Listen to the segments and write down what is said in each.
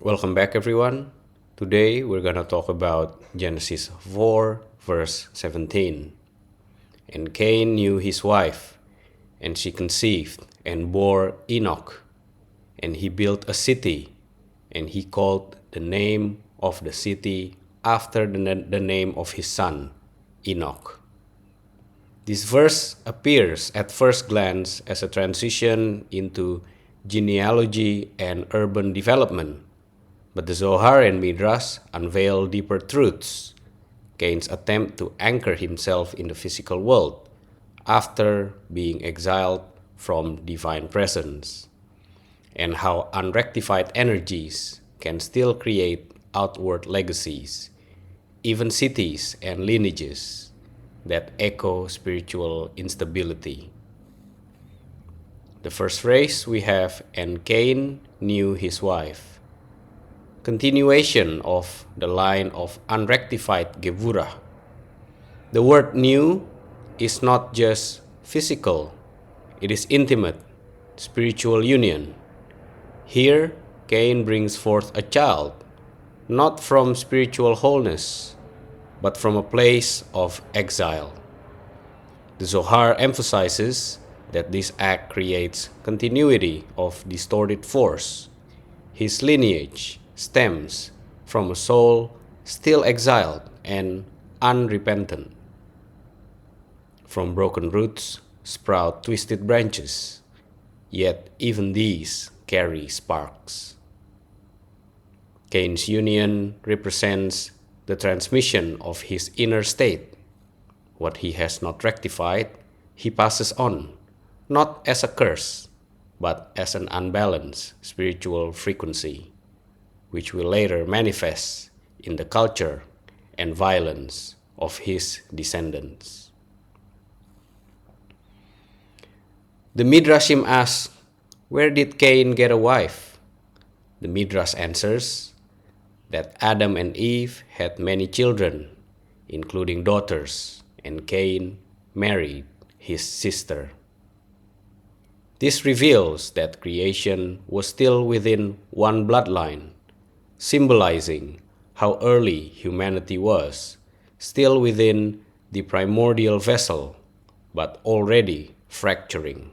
Welcome back, everyone. Today we're going to talk about Genesis 4, verse 17. And Cain knew his wife, and she conceived and bore Enoch. And he built a city, and he called the name of the city after the name of his son, Enoch. This verse appears at first glance as a transition into genealogy and urban development. But the Zohar and Midrash unveil deeper truths. Cain's attempt to anchor himself in the physical world after being exiled from divine presence, and how unrectified energies can still create outward legacies, even cities and lineages that echo spiritual instability. The first phrase we have, and Cain knew his wife. Continuation of the line of unrectified Gevurah. The word new is not just physical, it is intimate, spiritual union. Here, Cain brings forth a child, not from spiritual wholeness, but from a place of exile. The Zohar emphasizes that this act creates continuity of distorted force. His lineage stems from a soul still exiled and unrepentant. From broken roots sprout twisted branches, yet even these carry sparks. Cain's union represents the transmission of his inner state. What he has not rectified, he passes on, not as a curse, but as an unbalanced spiritual frequency, which will later manifest in the culture and violence of his descendants. The Midrashim asks, where did Cain get a wife? The Midrash answers that Adam and Eve had many children, including daughters, and Cain married his sister. This reveals that creation was still within one bloodline, symbolizing how early humanity was, still within the primordial vessel, but already fracturing.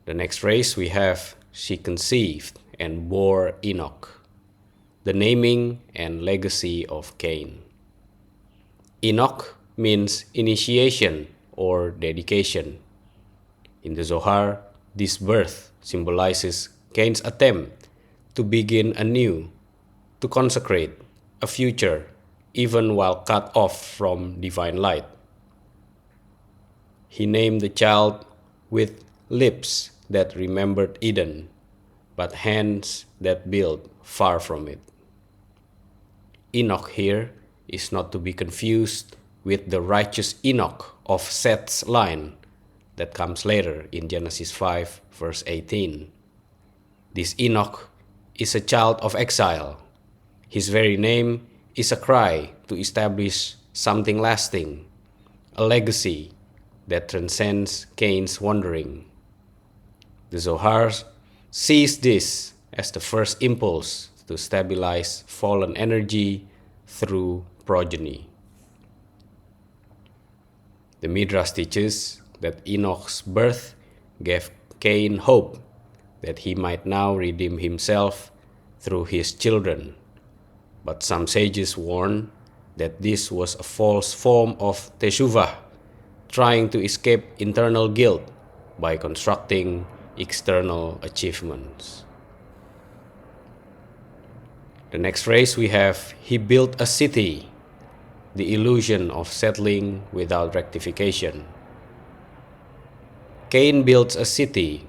The next phrase we have, she conceived and bore Enoch, the naming and legacy of Cain. Enoch means initiation or dedication. In the Zohar, this birth symbolizes Cain's attempt to begin anew, to consecrate a future even while cut off from divine light. He named the child with lips that remembered Eden, but hands that built far from it. Enoch here is not to be confused with the righteous Enoch of Seth's line that comes later in Genesis 5, verse 18. This Enoch is a child of exile. His very name is a cry to establish something lasting, a legacy that transcends Cain's wandering. The Zohar sees this as the first impulse to stabilize fallen energy through progeny. The Midrash teaches that Enoch's birth gave Cain hope that he might now redeem himself through his children. But some sages warn that this was a false form of teshuvah, trying to escape internal guilt by constructing external achievements. The next phrase we have, he built a city, the illusion of settling without rectification. Cain builds a city,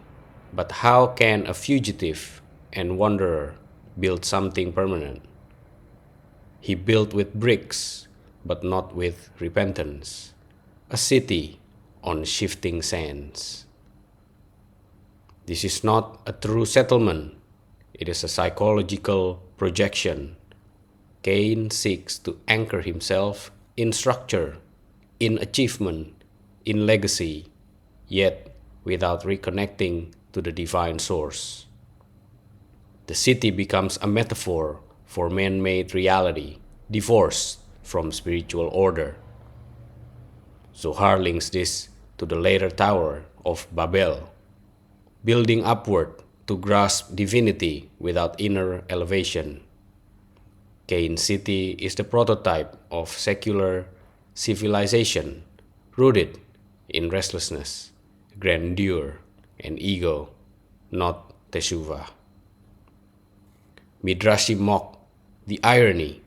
but how can a fugitive and wanderer build something permanent? He built with bricks, but not with repentance, a city on shifting sands. This is not a true settlement, it is a psychological projection. Cain seeks to anchor himself in structure, in achievement, in legacy, yet without reconnecting to the divine source. The city becomes a metaphor for man-made reality, divorced from spiritual order. Zohar links this to the later Tower of Babel, building upward to grasp divinity without inner elevation. Cain City is the prototype of secular civilization rooted in restlessness, grandeur, and ego, not teshuvah. Midrashim mock the irony.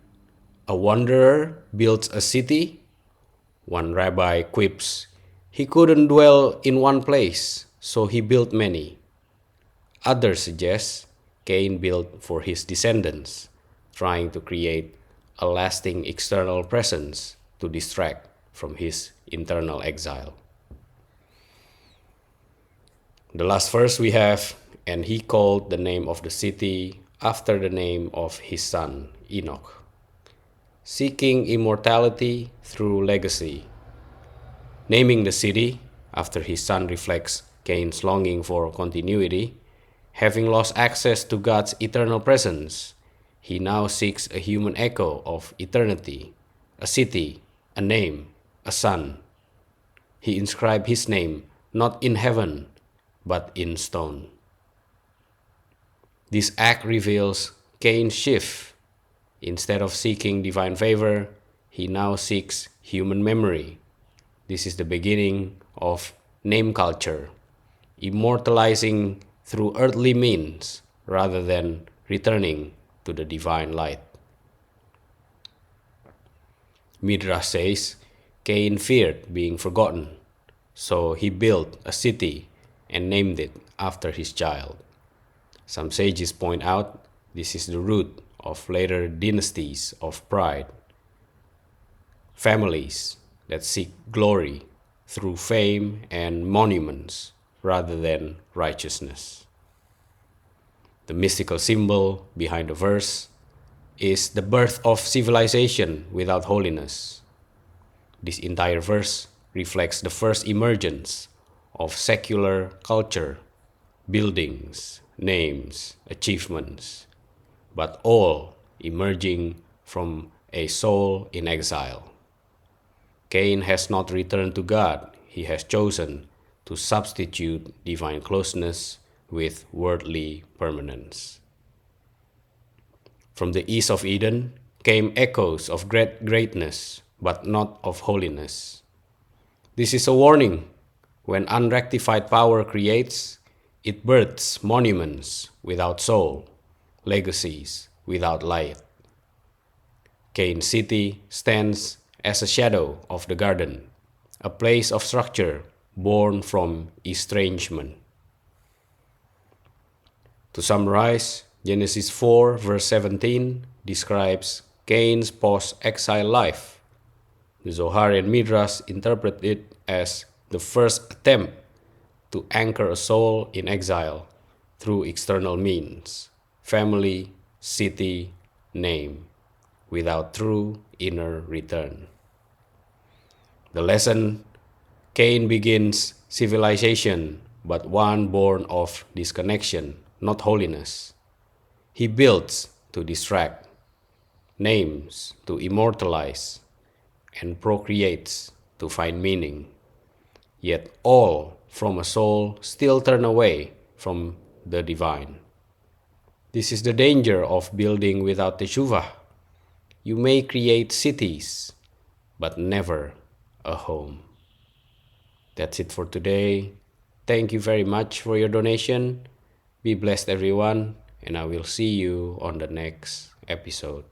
A wanderer builds a city. One rabbi quips, he couldn't dwell in one place, so he built many. Others suggest Cain built for his descendants, trying to create a lasting external presence to distract from his internal exile. The last verse we have, and he called the name of the city after the name of his son, Enoch. Seeking immortality through legacy. Naming the city after his son reflects Cain's longing for continuity. Having lost access to God's eternal presence, he now seeks a human echo of eternity, a city, a name, a son. He inscribed his name not in heaven, but in stone. This act reveals Cain's shift. Instead of seeking divine favor, he now seeks human memory. This is the beginning of name culture, immortalizing through earthly means rather than returning to the divine light. Midrash says Cain feared being forgotten, so he built a city and named it after his child. Some sages point out this is the root of later dynasties of pride, families that seek glory through fame and monuments rather than righteousness. The mystical symbol behind the verse is the birth of civilization without holiness. This entire verse reflects the first emergence of secular culture, buildings, names, achievements, but all emerging from a soul in exile. Cain has not returned to God. He has chosen to substitute divine closeness with worldly permanence. From the east of Eden came echoes of greatness, but not of holiness. This is a warning. When unrectified power creates, it births monuments without soul, legacies without light. Cain City stands as a shadow of the garden, a place of structure born from estrangement. To summarize, Genesis 4 verse 17 describes Cain's post-exile life. The Zohar and Midrash interpret it as the first attempt to anchor a soul in exile through external means, family, city, name, without true inner return. The lesson: Cain begins civilization, but one born of disconnection, not holiness. He builds to distract, names to immortalize, and procreates to find meaning. Yet all from a soul still turn away from the divine. This is the danger of building without teshuvah. You may create cities, but never a home. That's it for today. Thank you very much for your donation. Be blessed, everyone, and I will see you on the next episode.